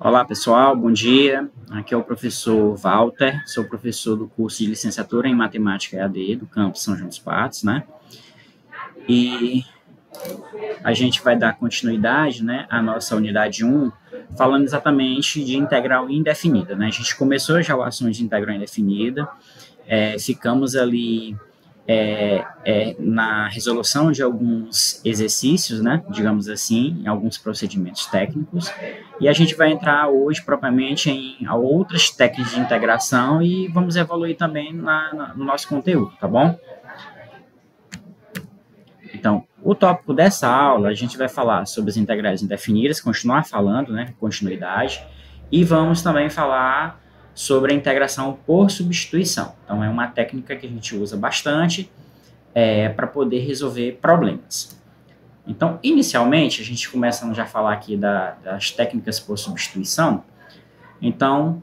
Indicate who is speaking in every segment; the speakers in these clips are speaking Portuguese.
Speaker 1: Olá, pessoal, bom dia. Aqui é o professor Walter, sou professor do curso de licenciatura em Matemática EAD do campus São João dos Patos, né? E a gente vai dar continuidade, né, à nossa unidade 1, falando exatamente de integral indefinida, né? A gente começou já o assunto de integral indefinida, ficamos ali na resolução de alguns exercícios, né, digamos assim, em alguns procedimentos técnicos, e a gente vai entrar hoje propriamente em outras técnicas de integração e vamos evoluir também no nosso conteúdo, tá bom? Então, o tópico dessa aula, a gente vai falar sobre as integrais indefinidas, continuar falando, né, continuidade, e vamos também falar sobre a integração por substituição. Então, é uma técnica que a gente usa bastante para poder resolver problemas. Então, inicialmente, a gente começa já a falar aqui das técnicas por substituição. Então,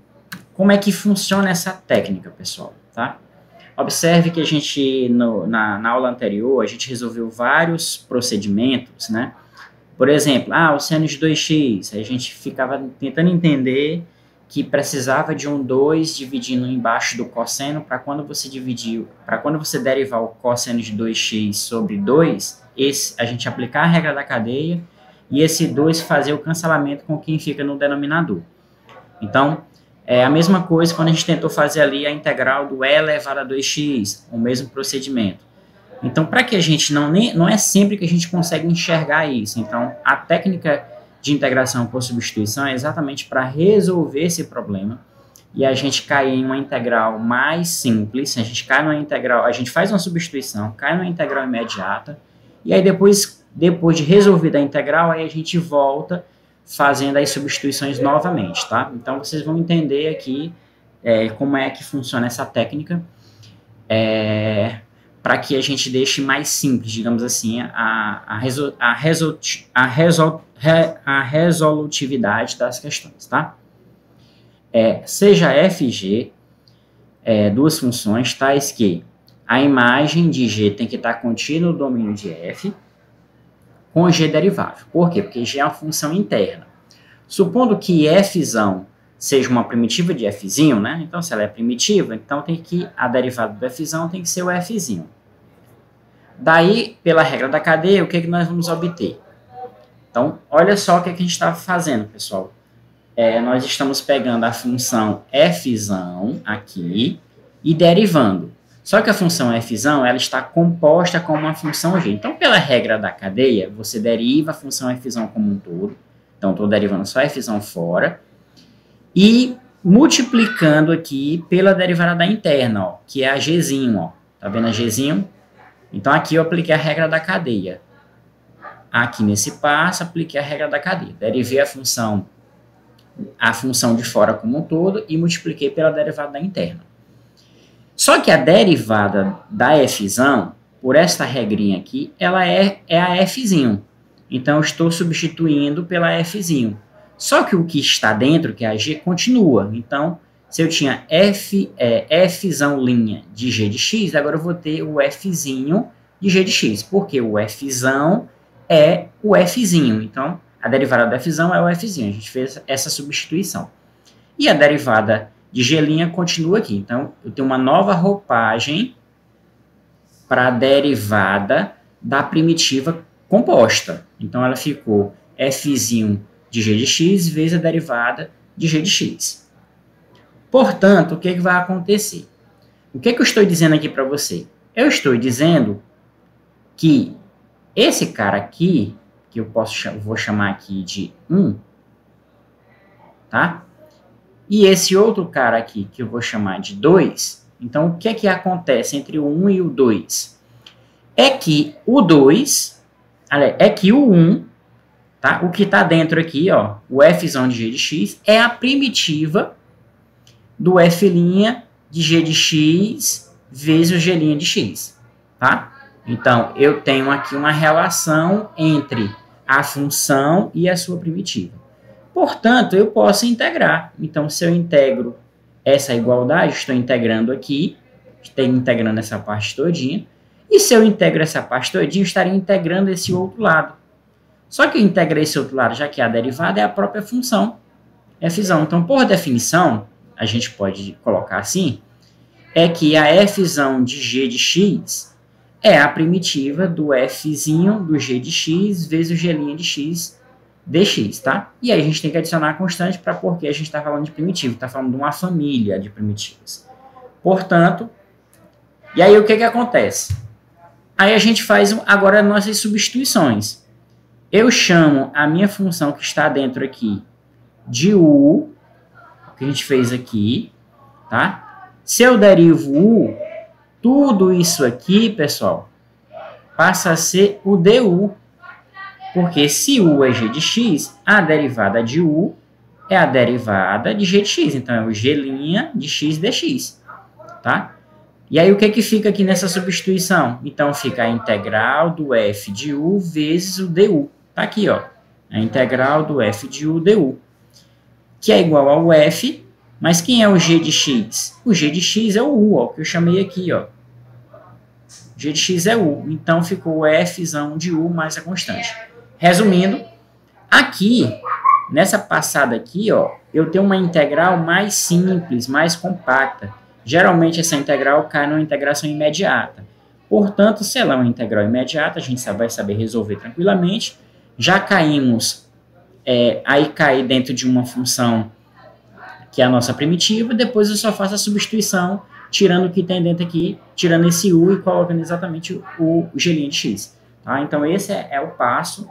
Speaker 1: como é que funciona essa técnica, pessoal? Tá? Observe que a gente, na aula anterior, a gente resolveu vários procedimentos, né? Por exemplo, o seno de 2x, a gente ficava tentando entender que precisava de um 2 dividindo embaixo do cosseno para quando você derivar o cosseno de 2x sobre 2, a gente aplicar a regra da cadeia e esse 2 fazer o cancelamento com quem fica no denominador. Então, é a mesma coisa quando a gente tentou fazer ali a integral do e elevado a 2x, o mesmo procedimento. Então, para que a gente não é sempre que a gente consegue enxergar isso. Então, a técnica de integração por substituição é exatamente para resolver esse problema e a gente cair em uma integral mais simples. A gente cai numa integral, a gente faz uma substituição, cai numa integral imediata e aí depois de resolvida a integral, aí a gente volta fazendo as substituições novamente, tá? Então, vocês vão entender aqui como é que funciona essa técnica para que a gente deixe mais simples, digamos assim, a resolutividade das questões, tá? Seja f e g duas funções tais que a imagem de g tem que estar contida no domínio de f com g derivável. Por quê? Porque g é uma função interna. Supondo que fzão seja uma primitiva de fzinho, né? Então, se ela é primitiva, então a derivada do fzão tem que ser o fzinho. Daí, pela regra da cadeia, o que nós vamos obter? Então, olha só o que a gente está fazendo, pessoal. Nós estamos pegando a função fzão aqui e derivando. Só que a função fzão, ela está composta como uma função g. Então, pela regra da cadeia, você deriva a função fzão como um todo. Então, estou derivando só fzão fora. E multiplicando aqui pela derivada da interna, ó, que é a gzinho. Ó. Tá vendo a gzinho? Então, aqui eu apliquei a regra da cadeia. Aqui nesse passo, apliquei a regra da cadeia. Derivei a função de fora como um todo e multipliquei pela derivada da interna. Só que a derivada da fzão, por esta regrinha aqui, ela é a fzinho. Então, eu estou substituindo pela fzinho. Só que o que está dentro, que é a g, continua. Então, se eu tinha fzão linha de g de x, agora eu vou ter o fzinho de g de x. Porque o fzão é o fzinho. Então, a derivada do fzão é o fzinho. A gente fez essa substituição. E a derivada de g' continua aqui. Então, eu tenho uma nova roupagem para a derivada da primitiva composta. Então, ela ficou fzinho de g de x vezes a derivada de g de x. Portanto, o que vai acontecer? O que eu estou dizendo aqui para você? Eu estou dizendo que esse cara aqui, que vou chamar aqui de 1, tá? E esse outro cara aqui, que eu vou chamar de 2, então o que acontece entre o 1 e o 2? É que o 1, tá? O que está dentro aqui, ó, o fzão de g de x, é a primitiva do f' de g de x vezes o g' de x, tá? Então, eu tenho aqui uma relação entre a função e a sua primitiva. Portanto, eu posso integrar. Então, se eu integro essa igualdade, estou integrando aqui, estou integrando essa parte todinha, e se eu integro essa parte todinha, eu estaria integrando esse outro lado. Só que eu integrei esse outro lado, já que a derivada é a própria função. Fzão. Então, por definição, a gente pode colocar assim, é que a Fzão de g de x é a primitiva do Fzinho do g de x vezes o g' de x dx, tá? E aí a gente tem que adicionar a constante para porque a gente está falando de primitivo, está falando de uma família de primitivas. Portanto, e aí o que acontece? Aí a gente faz agora nossas substituições. Eu chamo a minha função que está dentro aqui de u, que a gente fez aqui, tá? Se eu derivo u, tudo isso aqui, pessoal, passa a ser o du. Porque se u é g de x, a derivada de u é a derivada de g de x. Então, é o g' de x dx, tá? E aí, o que fica aqui nessa substituição? Então, fica a integral do f de u vezes o du. Tá aqui, ó. A integral do f de u du. Que é igual ao f, mas quem é o g de x? O g de x é o u, ó, que eu chamei aqui, ó. G de x é u. Então, ficou o fzão de u mais a constante. Resumindo, aqui, nessa passada aqui, ó, eu tenho uma integral mais simples, mais compacta. Geralmente, essa integral cai numa integração imediata. Portanto, se ela é uma integral imediata, a gente vai saber resolver tranquilamente. Já caímos, aí cai dentro de uma função que é a nossa primitiva, depois eu só faço a substituição, tirando o que tem dentro aqui, tirando esse u e colocando exatamente o g' de x. Tá? Então, esse é o passo,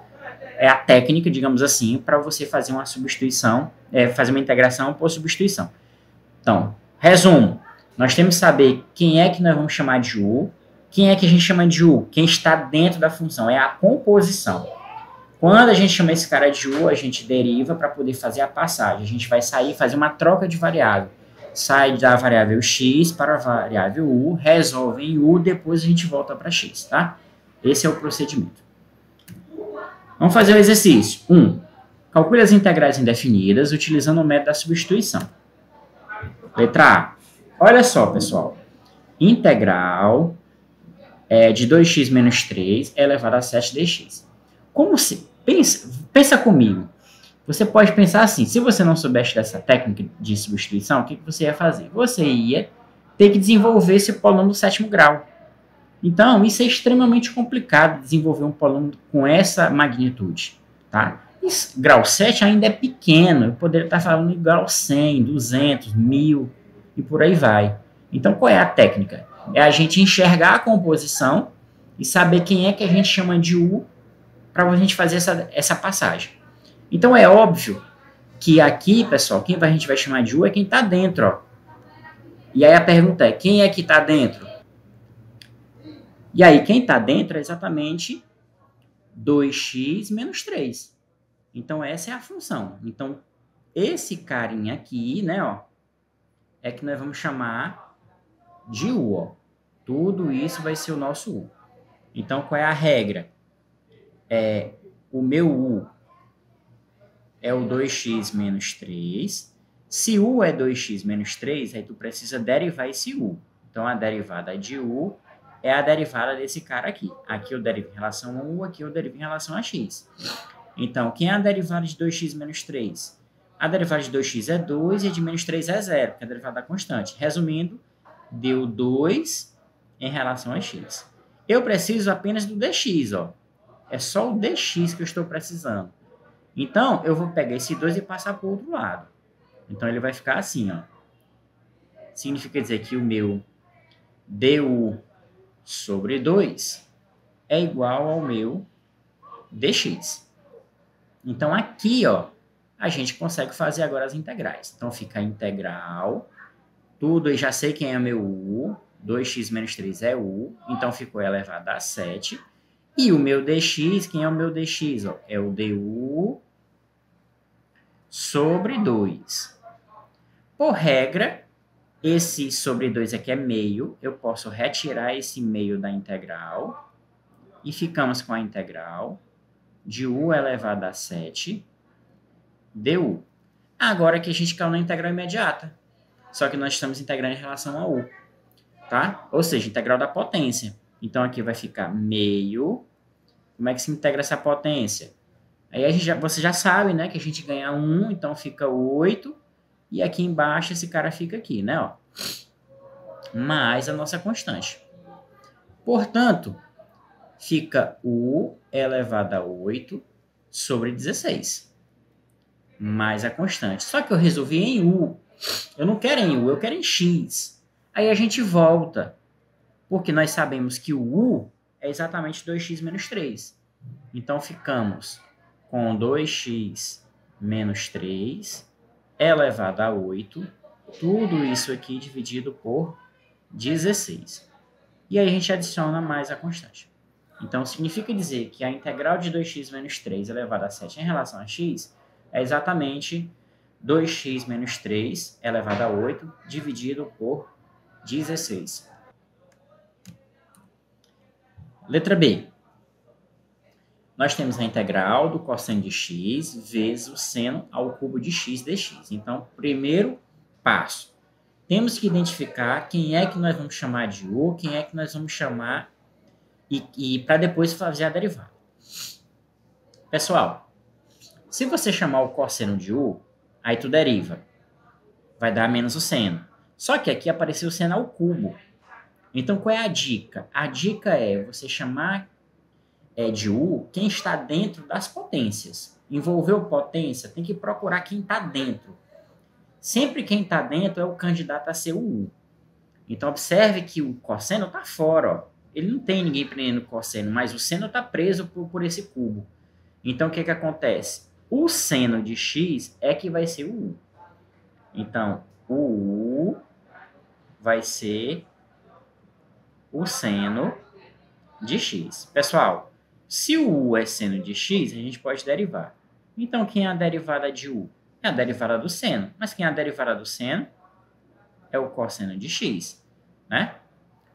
Speaker 1: é a técnica, digamos assim, para você fazer uma substituição, fazer uma integração por substituição. Então, resumo, nós temos que saber quem é que nós vamos chamar de u, quem é que a gente chama de u, quem está dentro da função, é a composição. Quando a gente chama esse cara de u, a gente deriva para poder fazer a passagem. A gente vai sair e fazer uma troca de variável. Sai da variável x para a variável u, resolve em u, depois a gente volta para x, tá? Esse é o procedimento. Vamos fazer o exercício. 1. Calcule as integrais indefinidas utilizando o método da substituição. Letra A. Olha só, pessoal. Integral de 2x menos 3 é elevado a 7dx. Como se... Pensa comigo. Você pode pensar assim, se você não soubesse dessa técnica de substituição, o que você ia fazer? Você ia ter que desenvolver esse polônimo do sétimo grau. Então, isso é extremamente complicado, desenvolver um polônimo com essa magnitude, tá? Grau 7 ainda é pequeno, eu poderia estar falando de grau 100, 200, 1000 e por aí vai. Então, qual é a técnica? É a gente enxergar a composição e saber quem é que a gente chama de u para a gente fazer essa passagem. Então, é óbvio que aqui, pessoal, quem a gente vai chamar de u é quem está dentro, ó. E aí a pergunta é, quem é que está dentro? E aí, quem está dentro é exatamente 2x menos 3. Então, essa é a função. Então, esse carinha aqui, né, ó, é que nós vamos chamar de u, ó. Tudo isso vai ser o nosso u. Então, qual é a regra? O meu u é o 2x menos 3. Se u é 2x menos 3, aí tu precisa derivar esse u. Então, a derivada de u é a derivada desse cara aqui. Aqui eu derivo em relação a u, aqui eu derivo em relação a x. Então, quem é a derivada de 2x menos 3? A derivada de 2x é 2 e a de menos 3 é 0, que é a derivada da constante. Resumindo, deu 2 em relação a x. Eu preciso apenas do dx, ó. É só o dx que eu estou precisando. Então, eu vou pegar esse 2 e passar para o outro lado. Então, ele vai ficar assim, ó. Significa dizer que o meu du sobre 2 é igual ao meu dx. Então, aqui, ó, a gente consegue fazer agora as integrais. Então, fica a integral, tudo, eu já sei quem é meu u, 2x menos 3 é u, então ficou elevado a 7. E o meu dx, quem é o meu dx? Ó, é o du sobre 2. Por regra, esse sobre 2 aqui é meio, eu posso retirar esse meio da integral e ficamos com a integral de u elevado a 7 du. Agora que a gente caiu na integral imediata, só que nós estamos integrando em relação a u, tá? Ou seja, integral da potência. Então, aqui vai ficar meio. Como é que se integra essa potência? Aí você já sabe, né, que a gente ganha 1, então fica 8, e aqui embaixo esse cara fica aqui, né, ó, mais a nossa constante. Portanto, fica U elevado a 8 sobre 16, mais a constante. Só que eu resolvi em U. Eu não quero em U, eu quero em X. Aí a gente volta, porque nós sabemos que o U é exatamente 2x menos 3. Então, ficamos com 2x menos 3 elevado a 8, tudo isso aqui dividido por 16. E aí a gente adiciona mais a constante. Então, significa dizer que a integral de 2x menos 3 elevado a 7 em relação a x é exatamente 2x menos 3 elevado a 8 dividido por 16. Letra B. Nós temos a integral do cosseno de x vezes o seno ao cubo de x dx. Então, primeiro passo, temos que identificar quem é que nós vamos chamar de u, quem é que nós vamos chamar, e para depois fazer a derivada. Pessoal, se você chamar o cosseno de u, aí tu deriva. Vai dar menos o seno. Só que aqui apareceu o seno ao cubo. Então, qual é a dica? A dica é você chamar de U quem está dentro das potências. Envolveu potência, tem que procurar quem está dentro. Sempre quem está dentro é o candidato a ser o U. Então, observe que o cosseno está fora. Ó. Ele não tem ninguém prendendo o cosseno, mas o seno está preso por esse cubo. Então, o que acontece? O seno de x é que vai ser o U. Então, o U vai ser o seno de x. Pessoal, se o U é seno de x, a gente pode derivar. Então, quem é a derivada de U? É a derivada do seno. Mas quem é a derivada do seno? É o cosseno de x, né?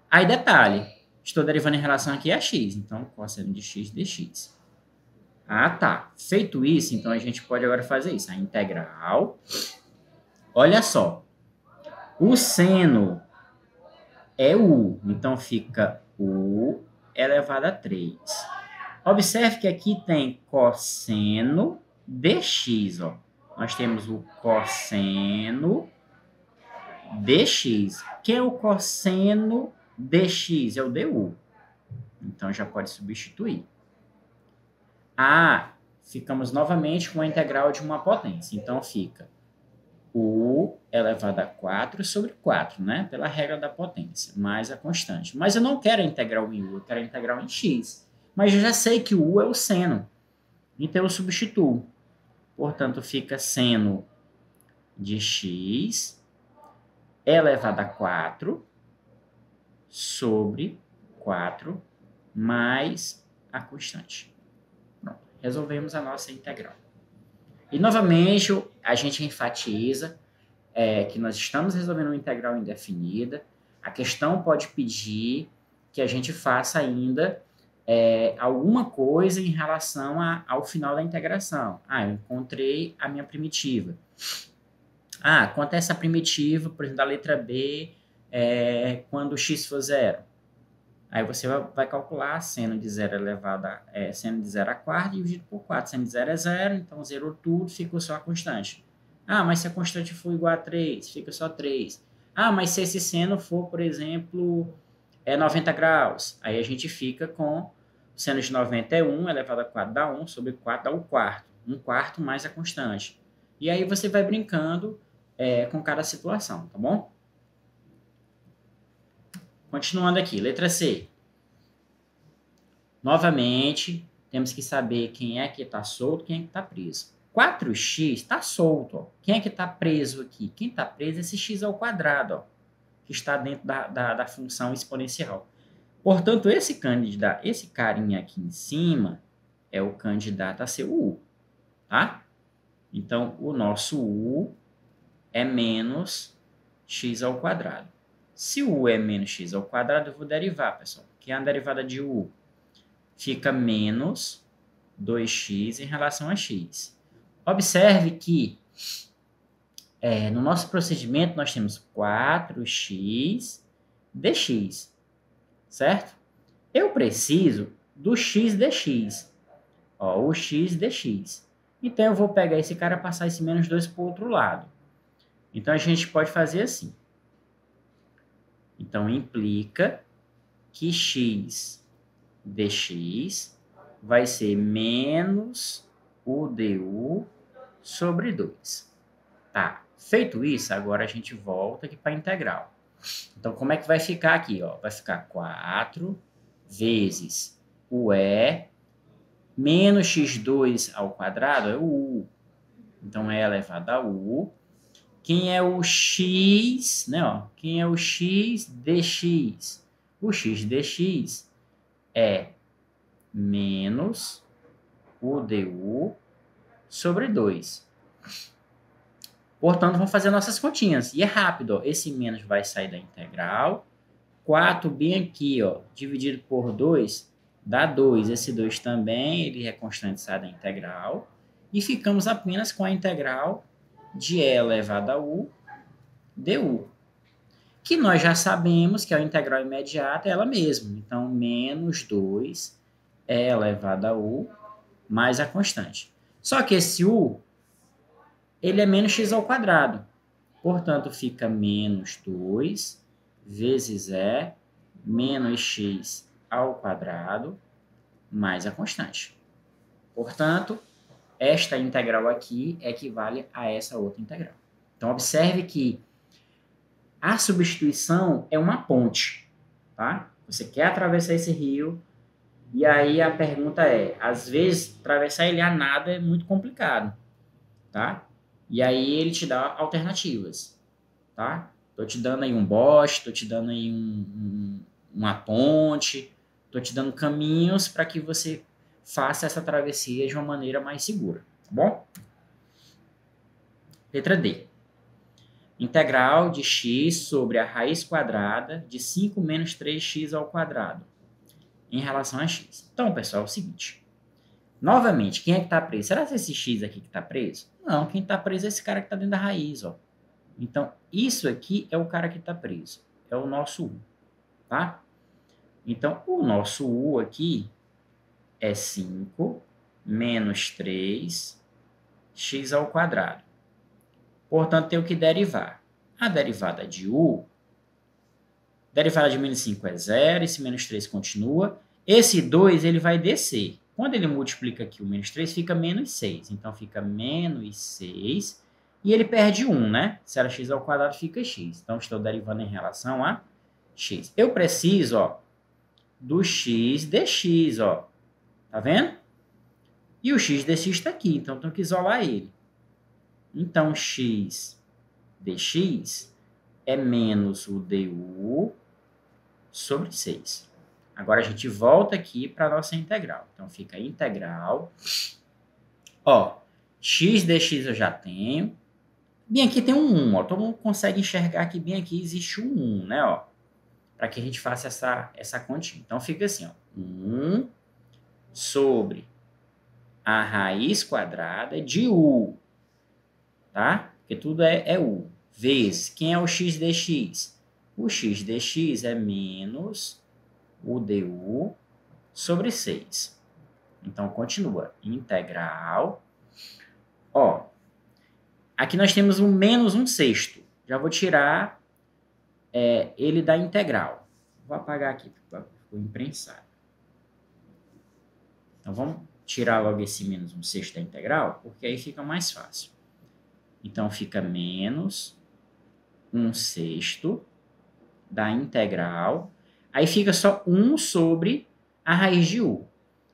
Speaker 1: Aí, detalhe, estou derivando em relação aqui a x. Então, cosseno de x dx. Ah, tá. Feito isso, então a gente pode agora fazer isso. A integral. Olha só. O seno é U. Então, fica U elevado a 3. Observe que aqui tem cosseno dx, ó. Nós temos o cosseno dx. Que é o cosseno dx? É o du. Então, já pode substituir. Ah, ficamos novamente com a integral de uma potência. Então, fica U elevado a 4 sobre 4, né? Pela regra da potência, mais a constante. Mas eu não quero a integral em U, eu quero a integral em x. Mas eu já sei que o U é o seno. Então, eu substituo. Portanto, fica seno de x elevado a 4 sobre 4 mais a constante. Pronto. Resolvemos a nossa integral. E, novamente, a gente enfatiza que nós estamos resolvendo uma integral indefinida. A questão pode pedir que a gente faça ainda alguma coisa em relação ao final da integração. Ah, eu encontrei a minha primitiva. Ah, quanto é essa primitiva, por exemplo, da letra B, quando x for zero? Aí você vai calcular seno de 0 elevado a seno de 0 a quarta dividido por 4. Seno de 0 é 0, então zerou tudo, ficou só a constante. Ah, mas se a constante for igual a 3, fica só 3. Ah, mas se esse seno for, por exemplo, 90 graus, aí a gente fica com seno de 90 é 1 elevado a 4 dá 1, sobre 4 dá 1 quarto. 1 quarto mais a constante. E aí você vai brincando com cada situação, tá bom? Continuando aqui, letra C. Novamente, temos que saber quem é que está solto e quem é que está preso. 4x está solto. Ó. Quem é que está preso aqui? Quem está preso é esse x ao quadrado, ó, que está dentro da função exponencial. Portanto, esse carinha aqui em cima é o candidato a ser o U. Tá? Então, o nosso U é menos x ao quadrado. Se o U é menos x ao quadrado, eu vou derivar, pessoal. Que é a derivada de U. Fica menos 2x em relação a x. Observe que no nosso procedimento nós temos 4x dx, certo? Eu preciso do x dx. Ó, o x dx. Então, eu vou pegar esse cara e passar esse menos 2 para o outro lado. Então, a gente pode fazer assim. Então, implica que x dx vai ser menos o du sobre 2. Tá. Feito isso, agora a gente volta aqui para a integral. Então, como é que vai ficar aqui? Ó? Vai ficar 4 vezes o e menos x2 ao quadrado é o u. Então, e elevado a u. Quem é o x, né? Ó? Quem é o x dx? O x dx é menos o du sobre 2. Portanto, vamos fazer nossas continhas. E é rápido, ó. Esse menos vai sair da integral. 4 bem aqui, ó, dividido por 2, dá 2. Esse 2 também, ele é constante, sai da integral. E ficamos apenas com a integral de e elevado a u du. Que nós já sabemos que a integral imediata é ela mesma. Então, menos 2 e elevado a u mais a constante. Só que esse u, ele é menos x ao quadrado. Portanto, fica menos 2 vezes e menos x ao quadrado mais a constante. Portanto, esta integral aqui equivale a essa outra integral. Então, observe que a substituição é uma ponte, tá? Você quer atravessar esse rio, e aí a pergunta é, às vezes, atravessar ele a nada é muito complicado, tá? E aí ele te dá alternativas, tá? Tô te dando aí um bote, tô te dando aí uma ponte, tô te dando caminhos para que você faça essa travessia de uma maneira mais segura, tá bom? Letra D. Integral de x sobre a raiz quadrada de 5 menos 3x ao quadrado em relação a x. Então, pessoal, é o seguinte. Novamente, quem é que está preso? Será que esse x aqui que está preso? Não, quem está preso é esse cara que está dentro da raiz, ó. Então, isso aqui é o cara que está preso. É o nosso u, tá? Então, o nosso u aqui é 5 menos 3x ao quadrado. Portanto, tenho que derivar. A derivada de u, derivada de menos 5 é 0, esse menos 3 continua. Esse 2, ele vai descer. Quando ele multiplica aqui o menos 3, fica menos 6. Então, fica menos 6. E ele perde 1, né? Se era x ao quadrado, fica x. Então, estou derivando em relação a x. Eu preciso, ó, do x dx, ó. Tá vendo? E o x dx está aqui, então tenho que isolar ele. Então, x dx é menos o du sobre 6. Agora, a gente volta aqui para a nossa integral. Então, fica integral. Ó, x dx eu já tenho. Bem aqui tem um 1, ó. Todo mundo consegue enxergar que bem aqui existe um 1, né, ó. Para que a gente faça essa continha. Então, fica assim, ó. 1 sobre a raiz quadrada de u, tá? Porque tudo é u. Vezes, quem é o x dx? O x dx é menos o du sobre 6. Então, continua. Integral. Ó, aqui nós temos um menos 1/6. Já vou tirar ele da integral. Vou apagar aqui, ficou imprensado. Então, vamos tirar logo esse menos 1/6 da integral, porque aí fica mais fácil. Então, fica menos 1/6 da integral. Aí fica só 1 sobre a raiz de u.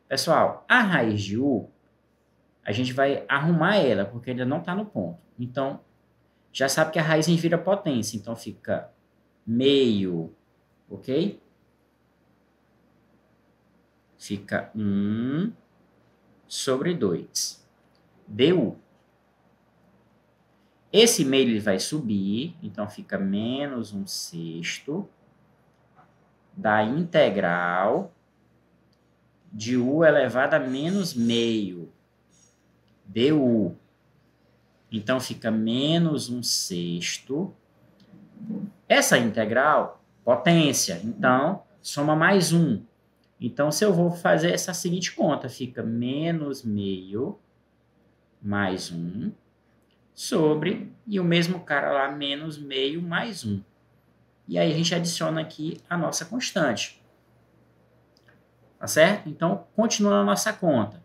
Speaker 1: Pessoal, a raiz de u, a gente vai arrumar ela, porque ainda não está no ponto. Então, já sabe que a raiz vira potência. Então, fica meio, ok? Fica 1 sobre 2 du. Esse meio ele vai subir, então fica menos 1/6 da integral de u elevado a menos meio du. Então, fica menos 1/6. Essa integral, potência, então, soma mais 1. Então, se eu vou fazer essa seguinte conta, fica menos meio mais 1 sobre, e o mesmo cara lá, menos meio mais 1. E aí a gente adiciona aqui a nossa constante. Tá certo? Então, continuando a nossa conta.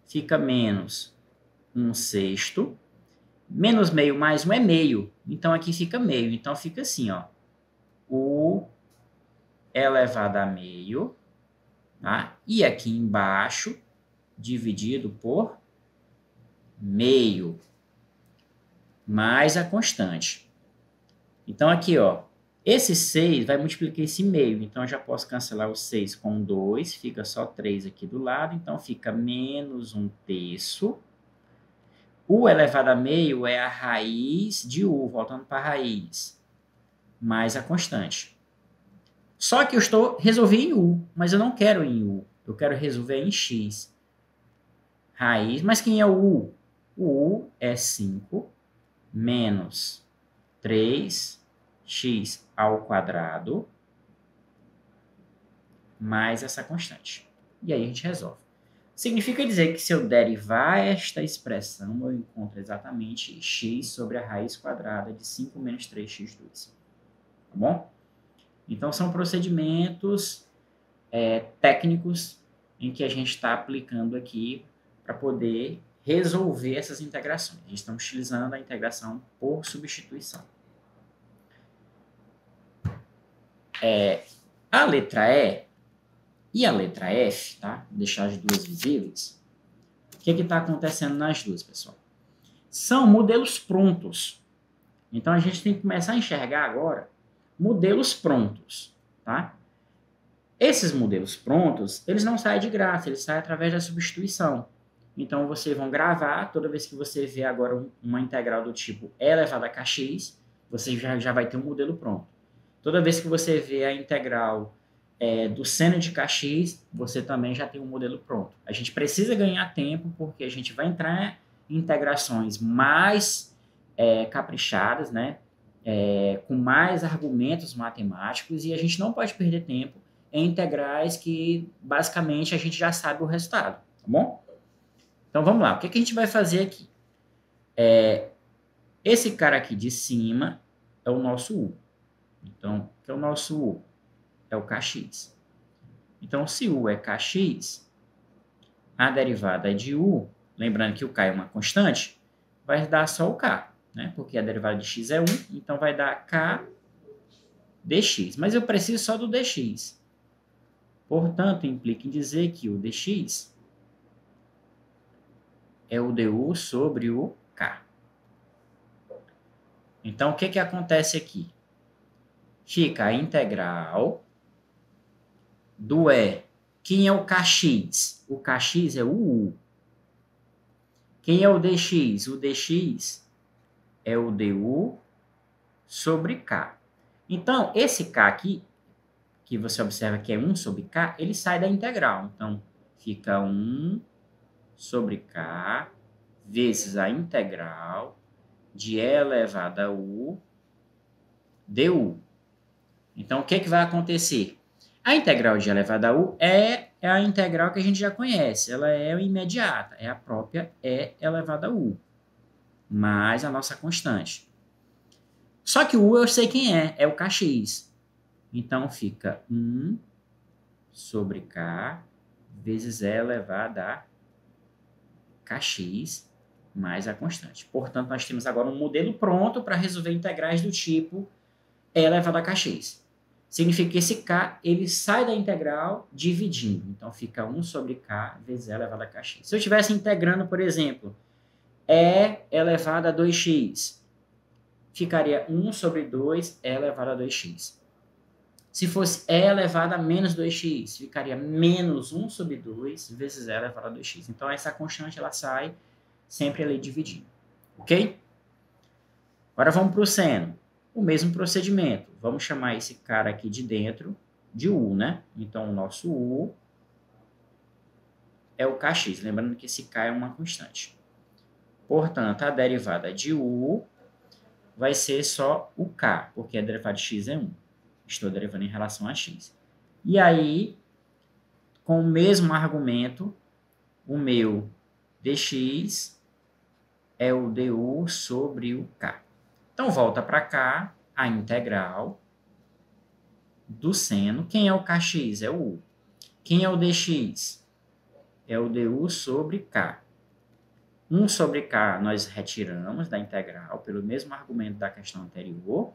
Speaker 1: Fica menos 1/6. Menos meio mais 1 é meio. Então, aqui fica meio. Então, fica assim, ó. U elevado a meio. Tá? E aqui embaixo, dividido por meio. Mais a constante. Então, aqui, ó. Esse 6 vai multiplicar esse meio. Então, eu já posso cancelar o 6 com 2. Fica só 3 aqui do lado. Então, fica menos 1/3. U elevado a meio é a raiz de U, voltando para a raiz, mais a constante. Só que eu resolvi em U, mas eu não quero em U. Eu quero resolver em X. Raiz, mas quem é o U? O U é 5 menos 3x ao quadrado mais essa constante. E aí a gente resolve. Significa dizer que se eu derivar esta expressão, eu encontro exatamente x sobre a raiz quadrada de 5 menos 3x2. Tá bom? Então, são procedimentos técnicos em que a gente está aplicando aqui para poder resolver essas integrações. A gente está utilizando a integração por substituição. A letra E e a letra F, tá? Vou deixar as duas visíveis. O que está acontecendo nas duas, pessoal? São modelos prontos. Então, a gente tem que começar a enxergar agora modelos prontos, tá? Esses modelos prontos, eles não saem de graça, eles saem através da substituição. Então, vocês vão gravar, toda vez que você vê agora uma integral do tipo e elevado a kx, você já vai ter um modelo pronto. Toda vez que você vê a integral do seno de kx, você também já tem um modelo pronto. A gente precisa ganhar tempo, porque a gente vai entrar em integrações mais caprichadas, né? Com mais argumentos matemáticos, e a gente não pode perder tempo em integrais que, basicamente, a gente já sabe o resultado, tá bom? Então, vamos lá. O que a gente vai fazer aqui? Esse cara aqui de cima é o nosso U. Então, o que é o nosso U? É o kx. Então, se U é kx, a derivada de U, lembrando que o k é uma constante, vai dar só o k, né? Porque a derivada de x é 1, então vai dar k dx. Mas eu preciso só do dx. Portanto, implica em dizer que o dx é o du sobre o k. Então, o que acontece aqui? Fica a integral do E. Quem é o kx? O kx é o U. Quem é o dx? O dx é o du sobre k. Então, esse k aqui, que você observa que é 1 sobre k, ele sai da integral. Então, fica 1 sobre k vezes a integral de e elevado a u du. Então, o que vai acontecer? A integral de e elevado a u é a integral que a gente já conhece. Ela é imediata, é a própria e elevado a u, mais a nossa constante. Só que o u eu sei quem é o kx. Então, fica 1 sobre k vezes e elevado a kx mais a constante. Portanto, nós temos agora um modelo pronto para resolver integrais do tipo e elevado a kx. Significa que esse k ele sai da integral dividindo. Então, fica 1 sobre k vezes e elevado a kx. Se eu estivesse integrando, por exemplo, e elevado a 2x, ficaria 1 sobre 2 e elevado a 2x. Se fosse e elevado a menos 2x, ficaria menos 1 sobre 2 vezes e elevado a 2x. Então, essa constante ela sai sempre ali dividindo. Ok? Agora vamos para o seno. O mesmo procedimento. Vamos chamar esse cara aqui de dentro de U, né? Então, o nosso U é o kx. Lembrando que esse k é uma constante. Portanto, a derivada de U vai ser só o k, porque a derivada de x é 1. Estou derivando em relação a x. E aí, com o mesmo argumento, o meu dx é o du sobre o k. Então, volta para cá a integral do seno. Quem é o kx? É o u. Quem é o dx? É o du sobre k. 1 sobre k nós retiramos da integral pelo mesmo argumento da questão anterior.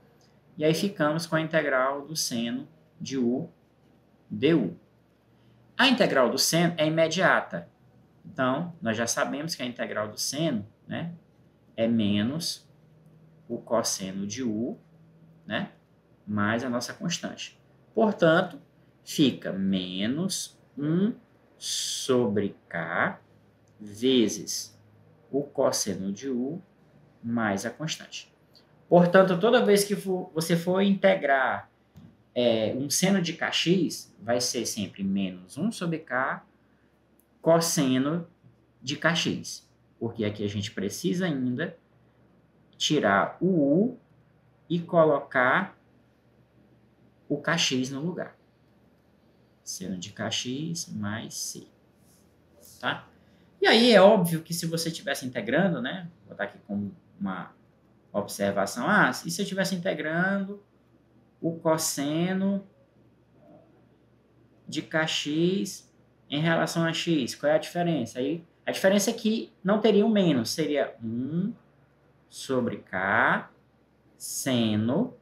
Speaker 1: E aí ficamos com a integral do seno de u du. A integral do seno é imediata. Então, nós já sabemos que a integral do seno, né, é menos o cosseno de u, né, mais a nossa constante. Portanto, fica menos 1 sobre k vezes o cosseno de u mais a constante. Portanto, toda vez que você for integrar um seno de kx, vai ser sempre menos 1 sobre k cosseno de kx. Porque aqui a gente precisa ainda tirar o u e colocar o kx no lugar. Seno de kx mais c. Tá? E aí é óbvio que se você estivesse integrando, né? Vou botar aqui como uma observação. E se eu estivesse integrando o cosseno de kx em relação a x? Qual é a diferença? Aí, a diferença é que não teria um menos. Seria 1 sobre k seno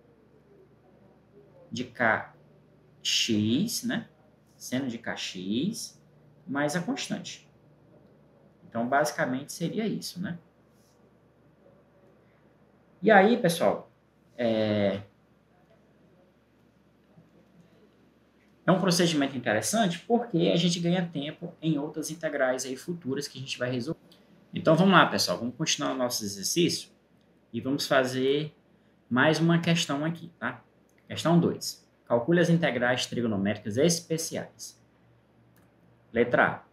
Speaker 1: de kx, né? Seno de kx mais a constante. Então, basicamente, seria isso, né? E aí, pessoal, é um procedimento interessante porque a gente ganha tempo em outras integrais aí futuras que a gente vai resolver. Então, vamos lá, pessoal. Vamos continuar o nosso exercício e vamos fazer mais uma questão aqui, tá? Questão 2. Calcule as integrais trigonométricas especiais. Letra A.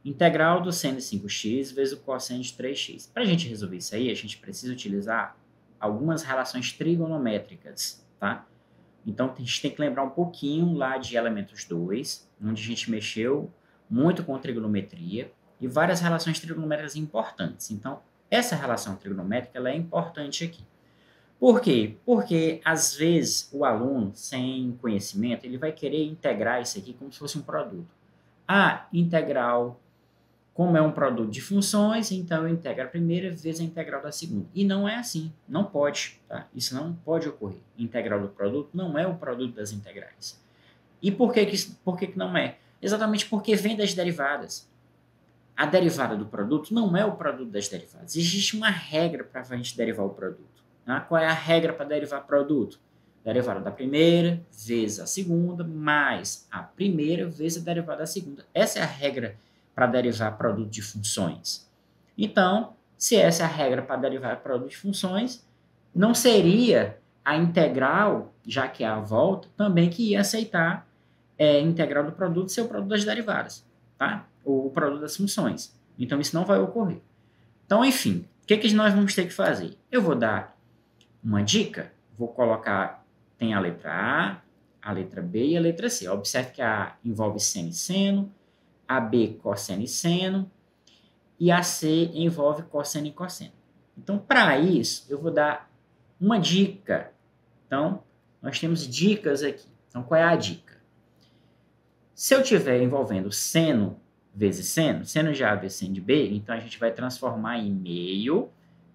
Speaker 1: Integral do seno de 5x vezes o cosseno de 3x. Para a gente resolver isso aí, a gente precisa utilizar algumas relações trigonométricas, tá? Então, a gente tem que lembrar um pouquinho lá de elementos 2, onde a gente mexeu muito com trigonometria e várias relações trigonométricas importantes. Então, essa relação trigonométrica ela é importante aqui. Por quê? Porque, às vezes, o aluno, sem conhecimento, ele vai querer integrar isso aqui como se fosse um produto. Integral, como é um produto de funções, então eu integro a primeira vezes a integral da segunda. E não é assim, não pode, tá? Isso não pode ocorrer. Integral do produto não é o produto das integrais. E por que não é? Exatamente porque vem das derivadas. A derivada do produto não é o produto das derivadas. Existe uma regra para a gente derivar o produto. Tá? Qual é a regra para derivar produto? Derivada da primeira vezes a segunda, mais a primeira vezes a derivada da segunda. Essa é a regra para derivar produto de funções. Então, se essa é a regra para derivar produto de funções, não seria a integral, já que é a volta, também que ia aceitar a integral do produto ser o produto das derivadas, tá? Ou o produto das funções. Então, isso não vai ocorrer. Então, enfim, o que nós vamos ter que fazer? Eu vou dar uma dica, vou colocar, tem a letra A letra B e a letra C. Observe que a A envolve seno e seno, a B cosseno e seno, e a C envolve cosseno e cosseno. Então, para isso, eu vou dar uma dica. Então, nós temos dicas aqui. Então, qual é a dica? Se eu estiver envolvendo seno vezes seno de A vezes seno de B, então a gente vai transformar em meio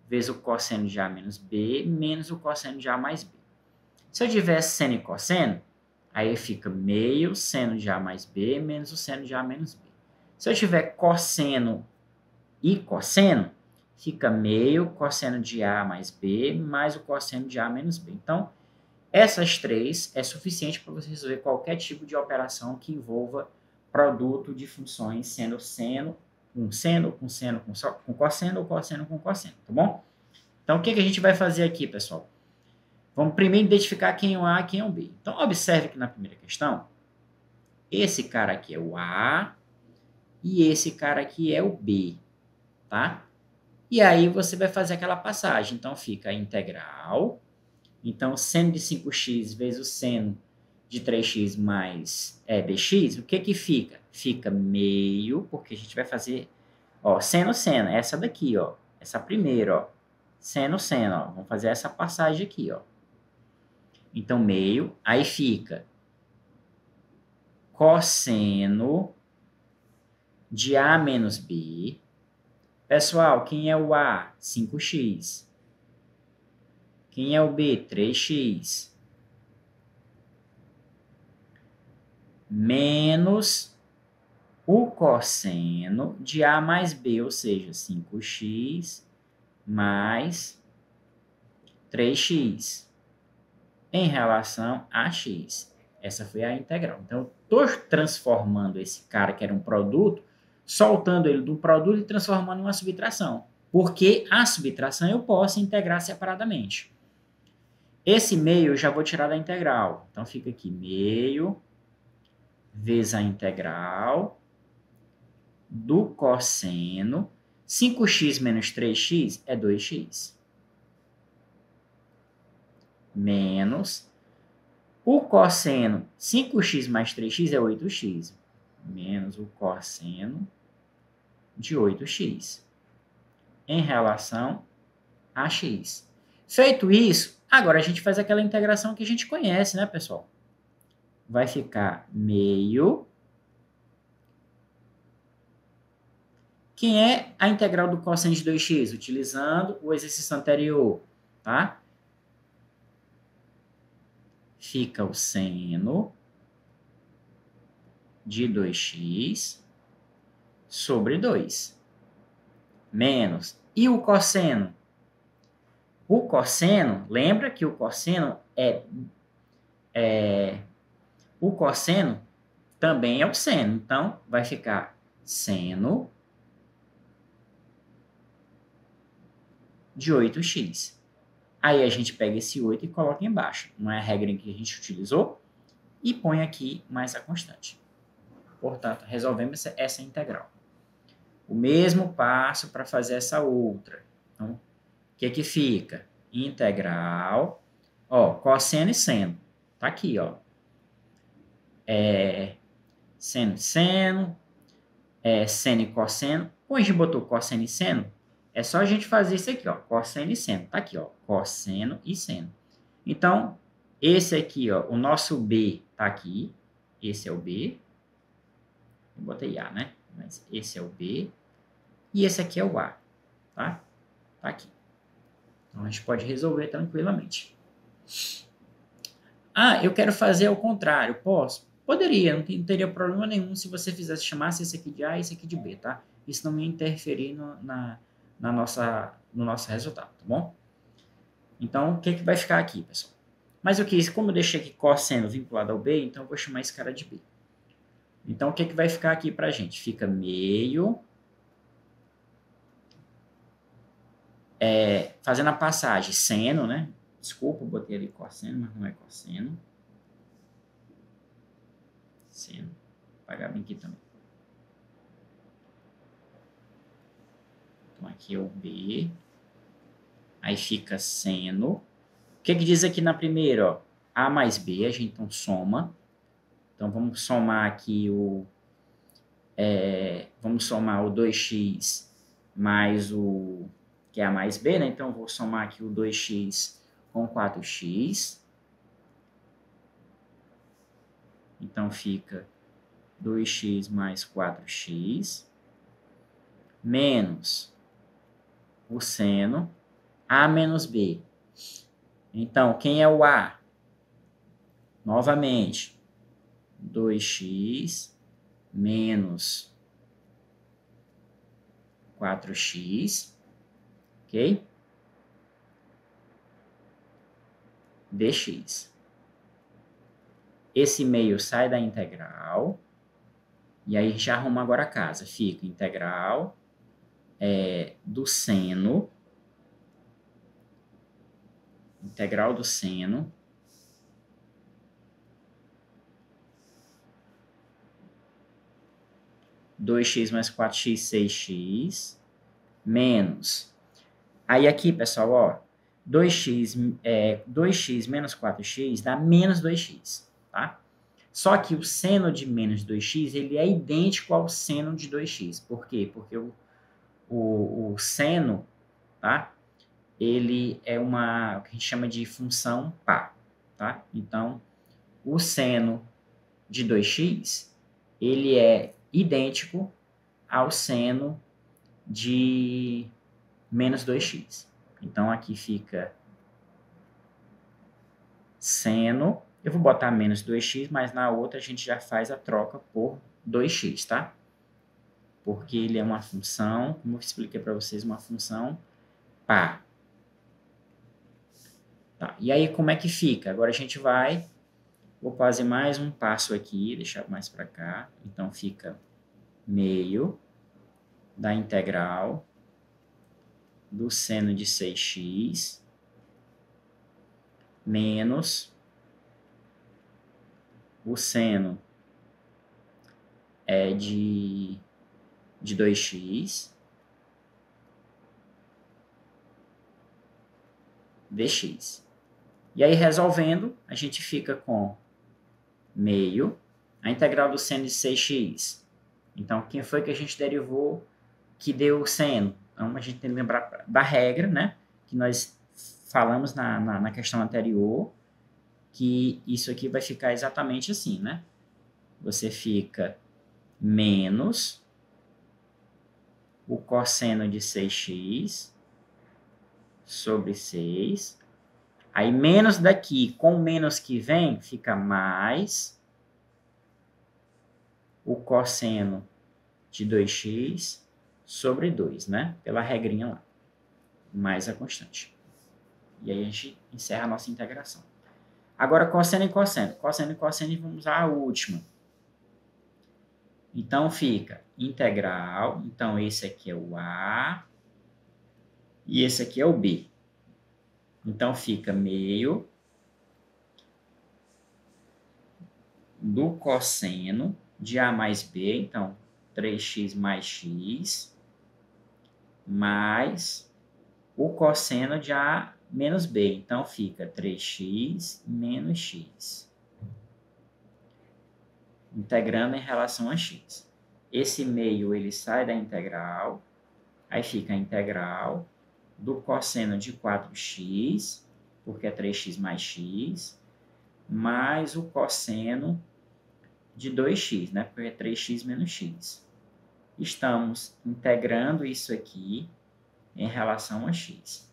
Speaker 1: vezes o cosseno de A menos B menos o cosseno de A mais B. Se eu tiver seno e cosseno, aí fica meio seno de A mais B menos o seno de A menos B. Se eu tiver cosseno e cosseno, fica meio cosseno de A mais B mais o cosseno de A menos B. Então, essas três é suficiente para você resolver qualquer tipo de operação que envolva produto de funções, sendo seno com seno, com seno com cosseno ou cosseno com cosseno, tá bom? Então, o que a gente vai fazer aqui, pessoal? Vamos primeiro identificar quem é o A e quem é o B. Então, observe que na primeira questão, esse cara aqui é o A e esse cara aqui é o B, tá? E aí você vai fazer aquela passagem. Então, fica a integral. Então, seno de 5x vezes o seno de 3x mais bx, o que que fica? Fica meio, porque a gente vai fazer, ó, seno, essa daqui, ó, essa primeira, ó, seno, ó, vamos fazer essa passagem aqui, ó. Então, meio, aí fica cosseno de A menos B. Pessoal, quem é o A? 5x. Quem é o B? 3x. Menos o cosseno de A mais B, ou seja, 5x mais 3x em relação a x. Essa foi a integral. Então, eu estou transformando esse cara que era um produto, soltando ele do produto e transformando em uma subtração. Porque a subtração eu posso integrar separadamente. Esse meio eu já vou tirar da integral. Então, fica aqui meio vezes a integral do cosseno. 5x menos 3x é 2x. Menos o cosseno, 5x mais 3x é 8x. Menos o cosseno de 8x em relação a x. Feito isso, agora a gente faz aquela integração que a gente conhece, né, pessoal? Vai ficar meio. Quem é a integral do cosseno de 2x? Utilizando o exercício anterior, tá? Fica o seno de 2x sobre 2. Menos. E o cosseno? O cosseno, lembra que o cosseno o cosseno também é o seno. Então, vai ficar seno de 8x. Aí a gente pega esse 8 e coloca embaixo. Não é a regra que a gente utilizou. E põe aqui mais a constante. Portanto, resolvemos essa integral. O mesmo passo para fazer essa outra. Então, o que fica? Integral, ó, cosseno e seno. Tá aqui, ó. Seno e seno, seno e cosseno. Quando a gente botou cosseno e seno, é só a gente fazer isso aqui, ó, cosseno e seno. Tá aqui, ó, cosseno e seno. Então, esse aqui, ó, o nosso B tá aqui. Esse é o B. Eu botei A, né? Mas esse é o B. E esse aqui é o A, tá? Tá aqui. Então, a gente pode resolver tranquilamente. Ah, eu quero fazer ao contrário. Posso? Poderia, não teria problema nenhum se você fizesse, chamasse esse aqui de A e esse aqui de B, tá? Isso não ia interferir no nosso resultado, tá bom? Então, o que vai ficar aqui, pessoal? Mas eu quis, como eu deixei aqui cosseno vinculado ao B, então eu vou chamar esse cara de B. Então, o que vai ficar aqui pra gente? Fica meio... fazendo a passagem, seno, né? Desculpa, eu botei ali cosseno, mas não é cosseno. Seno. Vou apagar bem aqui também. Então, aqui é o B. Aí fica seno. O que diz aqui na primeira, ó? A mais B, a gente então soma. Então, vamos somar aqui vamos somar o 2x mais o... que é A mais B, né? Então, eu vou somar aqui o 2x com 4x. Então, fica 2x mais 4x. Menos o seno A menos B. Então, quem é o A? Novamente, 2x menos 4x, ok? Dx. Esse meio sai da integral, e aí já arruma agora a casa. Fica integral do seno, integral do seno, dois x mais 4x, 6x, menos... Aí aqui, pessoal, ó, 2x menos 4x dá menos 2x. tá? Só que o seno de menos 2x, ele é idêntico ao seno de 2x. Por quê? Porque o seno, tá? Ele é o que a gente chama de função par, tá? Então, o seno de 2x, ele é idêntico ao seno de menos 2x. Então, aqui fica seno, eu vou botar menos 2x, mas na outra a gente já faz a troca por 2x, tá? Porque ele é uma função, como eu expliquei para vocês, uma função par. Tá, e aí, como é que fica? Agora a gente vou fazer mais um passo aqui, deixar mais para cá. Então, fica meio da integral do seno de 6x menos o seno de 2x dx. E aí, resolvendo, a gente fica com meio a integral do seno de 6x. Então, quem foi que a gente derivou que deu o seno? Então, a gente tem que lembrar da regra, né? Que nós falamos na questão anterior, que isso aqui vai ficar exatamente assim, né? Você fica menos o cosseno de 6x sobre 6. Aí, menos daqui, com menos que vem, fica mais o cosseno de 2x sobre 2, né? Pela regrinha lá. Mais a constante. E aí a gente encerra a nossa integração. Agora, cosseno e cosseno. Cosseno e cosseno, vamos usar a última. Então, fica integral. Então, esse aqui é o A. E esse aqui é o B. Então, fica meio do cosseno de A mais B. Então, 3x mais x. Mais o cosseno de A menos B. Então, fica 3x menos x. Integrando em relação a x. Esse meio, ele sai da integral. Aí fica a integral do cosseno de 4x, porque é 3x mais x, mais o cosseno de 2x, né? Porque é 3x menos x. Estamos integrando isso aqui em relação a x.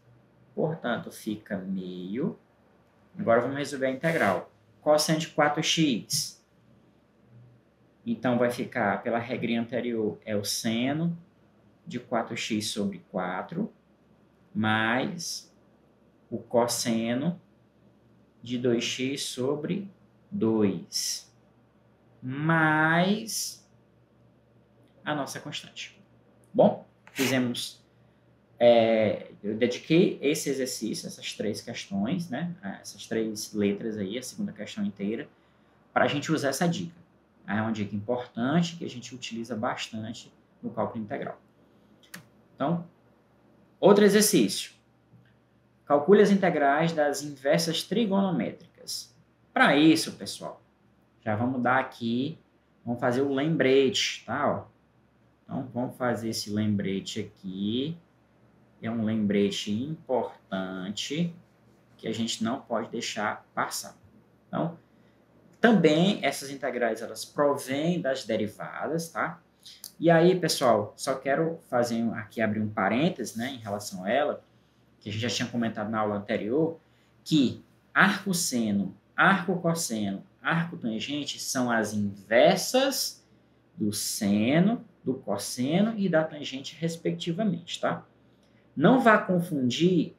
Speaker 1: Portanto, fica meio. Agora vamos resolver a integral. Cosseno de 4x. Então, vai ficar, pela regrinha anterior, é o seno de 4x sobre 4, mais o cosseno de 2x sobre 2, mais a nossa constante. Bom, fizemos... eu dediquei esse exercício, essas 3 questões, né? Essas 3 letras aí, a segunda questão inteira, para a gente usar essa dica. É uma dica importante que a gente utiliza bastante no cálculo integral. Então, outro exercício. Calcule as integrais das inversas trigonométricas. Para isso, pessoal, já vamos dar aqui, vamos fazer o lembrete, tá? Ó. Então, vamos fazer esse lembrete aqui. É um lembrete importante que a gente não pode deixar passar. Então, também essas integrais, elas provêm das derivadas, tá? E aí, pessoal, só quero fazer aqui, abrir um parênteses, né, em relação a ela, que a gente já tinha comentado na aula anterior, que arco seno, arco cosseno, arco tangente são as inversas do seno, do cosseno e da tangente, respectivamente, tá? Não vá confundir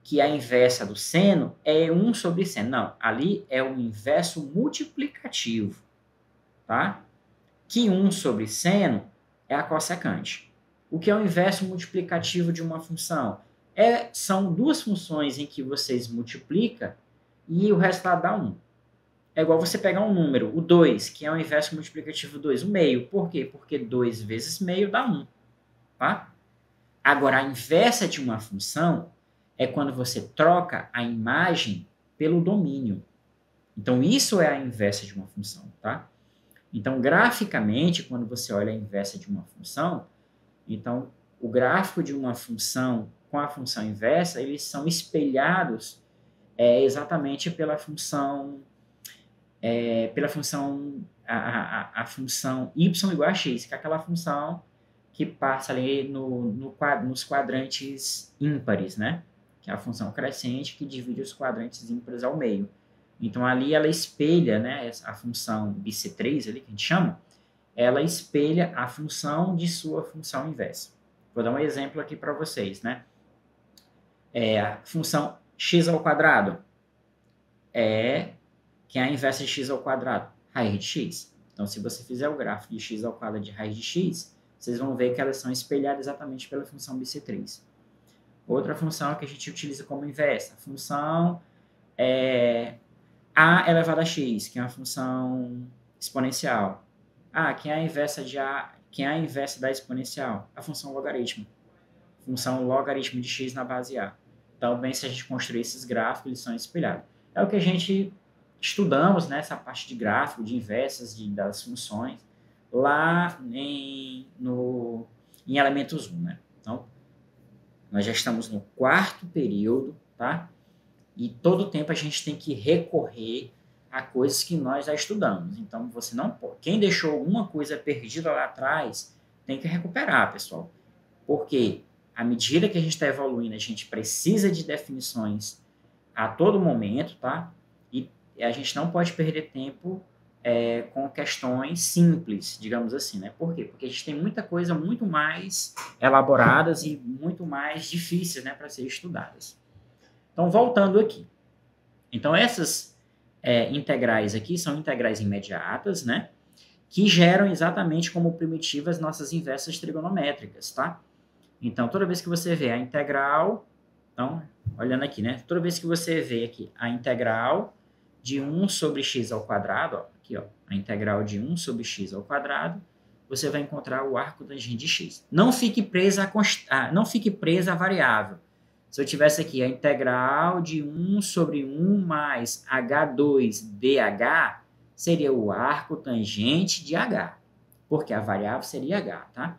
Speaker 1: que a inversa do seno é 1 sobre seno. Não, ali é o inverso multiplicativo, tá? Que 1 sobre seno é a cossecante. O que é o inverso multiplicativo de uma função? São 2 funções em que vocês multiplicam e o resultado dá 1. É igual você pegar um número, o 2, que é o inverso multiplicativo 2, o meio. Por quê? Porque 2 vezes meio dá 1, tá? Agora, a inversa de uma função é quando você troca a imagem pelo domínio. Então, isso é a inversa de uma função, tá? Então, graficamente, quando você olha a inversa de uma função, então, o gráfico de uma função com a função inversa, eles são espelhados exatamente pela função a função y igual a x, que é aquela função que passa ali nos quadrantes ímpares, né? Que é a função crescente que divide os quadrantes ímpares ao meio. Então, ali ela espelha, né, a função BC3, ali, que a gente chama, ela espelha a função de sua função inversa. Vou dar um exemplo aqui para vocês, né? A função x ao quadrado que é a inversa de x ao quadrado, raiz de x. Então, se você fizer o gráfico de x ao quadrado de raiz de x, vocês vão ver que elas são espelhadas exatamente pela função BC3. Outra função que a gente utiliza como inversa, a função a elevado a x, que é uma função exponencial. Quem é a inversa de a, quem é a inversa da exponencial? A função logaritmo. Função logaritmo de x na base a. Então, bem, se a gente construir esses gráficos, eles são espelhados. É o que a gente estudamos, né, essa parte de gráfico, de inversas das funções, lá em elementos 1, né? Então, nós já estamos no 4º período, tá? E todo o tempo a gente tem que recorrer a coisas que nós já estudamos. Então, você não pode. Quem deixou alguma coisa perdida lá atrás, tem que recuperar, pessoal. Porque à medida que a gente está evoluindo, a gente precisa de definições a todo momento, tá? E a gente não pode perder tempo com questões simples, digamos assim, né? Por quê? Porque a gente tem muita coisa muito mais elaboradas e muito mais difíceis, né, para ser estudadas. Então, voltando aqui. Então, essas integrais aqui são integrais imediatas, né? Que geram exatamente como primitivas nossas inversas trigonométricas, tá? Então, toda vez que você vê a integral, então, olhando aqui, né? Toda vez que você vê aqui a integral de 1 sobre x ao quadrado, ó, aqui, ó, a integral de 1 sobre x ao quadrado, você vai encontrar o arco tangente de x. Não fique presa à variável. Se eu tivesse aqui a integral de 1 sobre 1 mais h2dh, seria o arco tangente de h, porque a variável seria h, tá?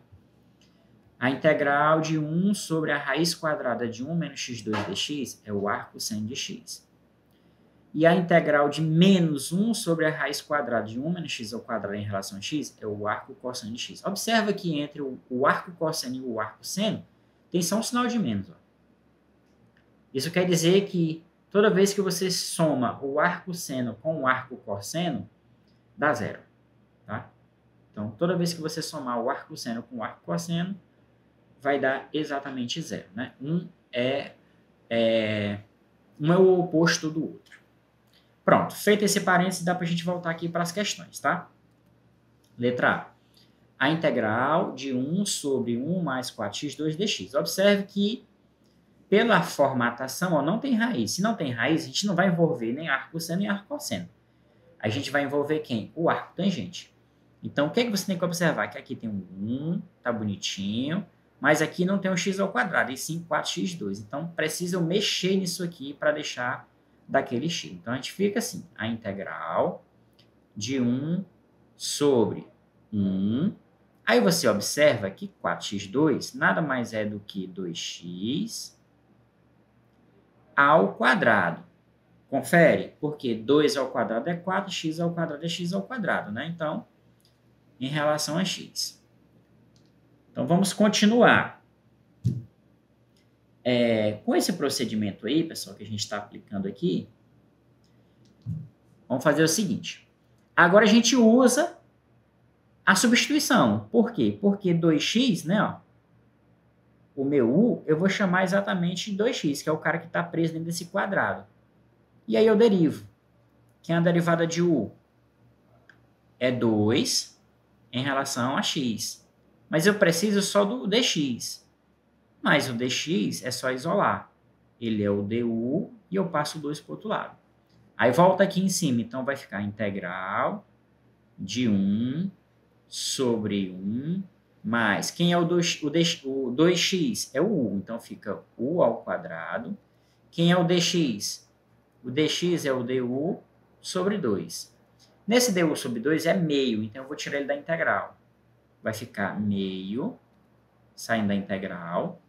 Speaker 1: A integral de 1 sobre a raiz quadrada de 1 menos x2 dx é o arco seno de x. E a integral de menos 1 sobre a raiz quadrada de 1 menos x ao quadrado em relação a x é o arco cosseno de x. Observa que entre o arco cosseno e o arco seno tem só um sinal de menos, ó. Isso quer dizer que toda vez que você soma o arco seno com o arco cosseno, dá zero, tá? Então, toda vez que você somar o arco seno com o arco cosseno, vai dar exatamente zero, né? Um é o oposto do outro. Pronto, feito esse parênteses, dá para a gente voltar aqui para as questões, tá? Letra A. A integral de 1 sobre 1 mais 4x2 dx. Observe que pela formatação, ó, não tem raiz. Se não tem raiz, a gente não vai envolver nem arco seno nem arco cosseno. A gente vai envolver quem? O arco tangente. Então, o que você tem que observar? Que aqui tem um 1, tá bonitinho, mas aqui não tem um x ao quadrado, e sim 4x2. Então, precisa eu mexer nisso aqui para deixar daquele x. Então, a gente fica assim, a integral de 1 sobre 1. Aí você observa que 4x2 nada mais é do que 2x ao quadrado. Confere, porque 2 ao quadrado é 4, x ao quadrado é x ao quadrado, né? Então, em relação a x. Então, vamos continuar. Com esse procedimento aí, pessoal, que a gente está aplicando aqui, vamos fazer o seguinte. Agora a gente usa a substituição. Por quê? Porque 2x, né, ó, o meu u, eu vou chamar exatamente de 2x, que é o cara que está preso dentro desse quadrado. E aí eu derivo. Quem é a derivada de u? É 2 em relação a x. Mas eu preciso só do dx. Mas o dx é só isolar. Ele é o du e eu passo 2 para o outro lado. Aí volta aqui em cima. Então vai ficar integral de 1 sobre 1 mais... Quem é o 2x? É o u. Então fica u ao quadrado. Quem é o dx? O dx é o du sobre 2. Nesse du sobre 2 é meio, então eu vou tirar ele da integral. Vai ficar meio, saindo da integral,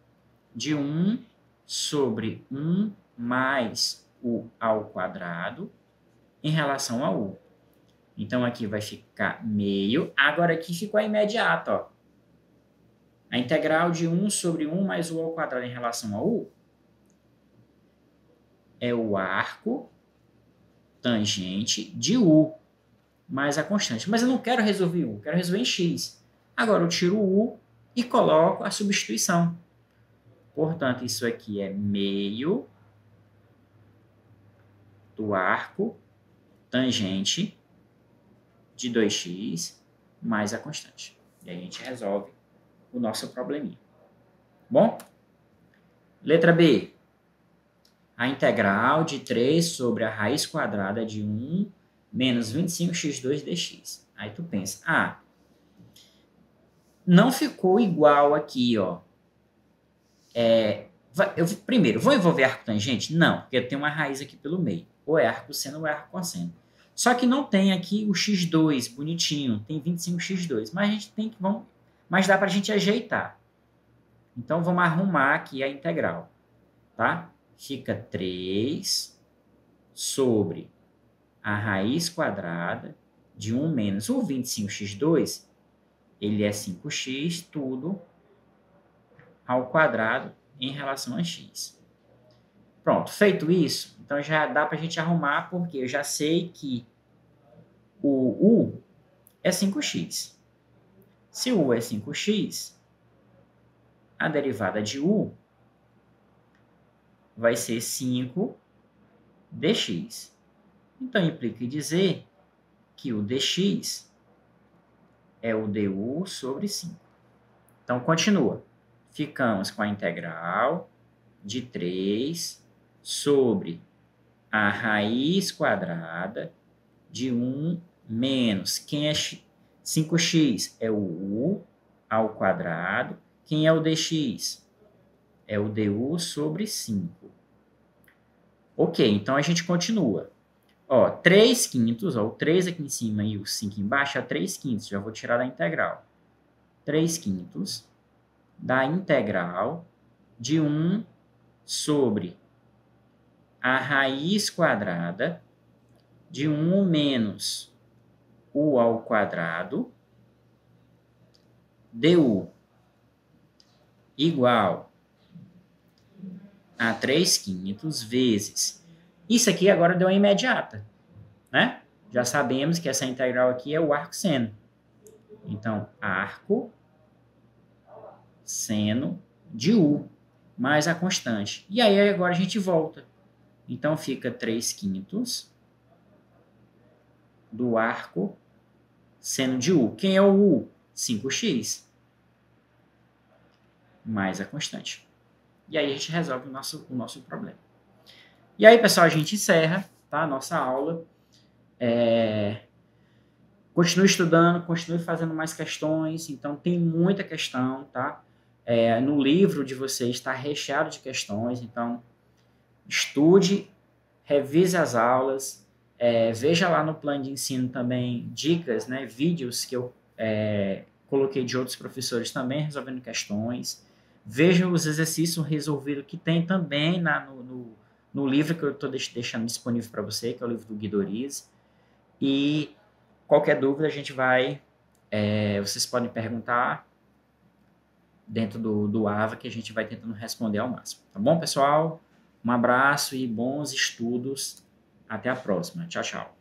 Speaker 1: de 1 sobre 1 mais u ao quadrado em relação a u. Então, aqui vai ficar meio. Agora, aqui ficou a imediata, ó. A integral de 1 sobre 1 mais u ao quadrado em relação a u é o arco tangente de u mais a constante. Mas eu não quero resolver u, eu quero resolver em x. Agora, eu tiro o u e coloco a substituição. Portanto, isso aqui é meio do arco tangente de 2x mais a constante. E aí a gente resolve o nosso probleminha. Bom? Letra B. A integral de 3 sobre a raiz quadrada de 1 menos 25x2 dx. Aí tu pensa, não ficou igual aqui, ó. Primeiro, vou envolver arco tangente? Não, porque tem uma raiz aqui pelo meio. Ou é arco seno ou é arco cosseno. Só que não tem aqui o x2 bonitinho, tem 25x2. Mas a gente tem que... mas dá para a gente ajeitar. Então, vamos arrumar aqui a integral. Tá? Fica 3 sobre a raiz quadrada de 1 menos o 25x2, ele é 5x, tudo ao quadrado em relação a x. Pronto, feito isso, então já dá para a gente arrumar, porque eu já sei que o u é 5x. Se o u é 5x, a derivada de u vai ser 5 dx. Então, implica em dizer que o dx é o du sobre 5. Então, continua. Ficamos com a integral de 3 sobre a raiz quadrada de 1 menos. Quem é 5x? É o u ao quadrado. Quem é o dx? É o du sobre 5. Ok, então a gente continua. Ó, 3 quintos, ó, o 3 aqui em cima e o 5 embaixo é 3 quintos. Já vou tirar da integral. 3 quintos da integral de 1 sobre a raiz quadrada de 1 menos u ao quadrado du igual a 3 quintos vezes. Isso aqui agora deu uma imediata, né? Já sabemos que essa integral aqui é o arco seno. Então, arco seno de u mais a constante. E aí agora a gente volta. Então, fica 3 quintos do arco seno de u. Quem é o u? 5x. Mais a constante. E aí a gente resolve o nosso problema. E aí, pessoal, a gente encerra, tá, a nossa aula. Continue estudando, continue fazendo mais questões. Então, tem muita questão, tá? No livro de vocês está recheado de questões. Então, estude, revise as aulas, veja lá no plano de ensino também dicas, né, vídeos que eu coloquei de outros professores também resolvendo questões. Veja os exercícios resolvidos que tem também no livro que eu estou deixando disponível para você, que é o livro do Guidorize. E qualquer dúvida a gente vai... vocês podem perguntar dentro do AVA, que a gente vai tentando responder ao máximo. Tá bom, pessoal? Um abraço e bons estudos. Até a próxima. Tchau, tchau.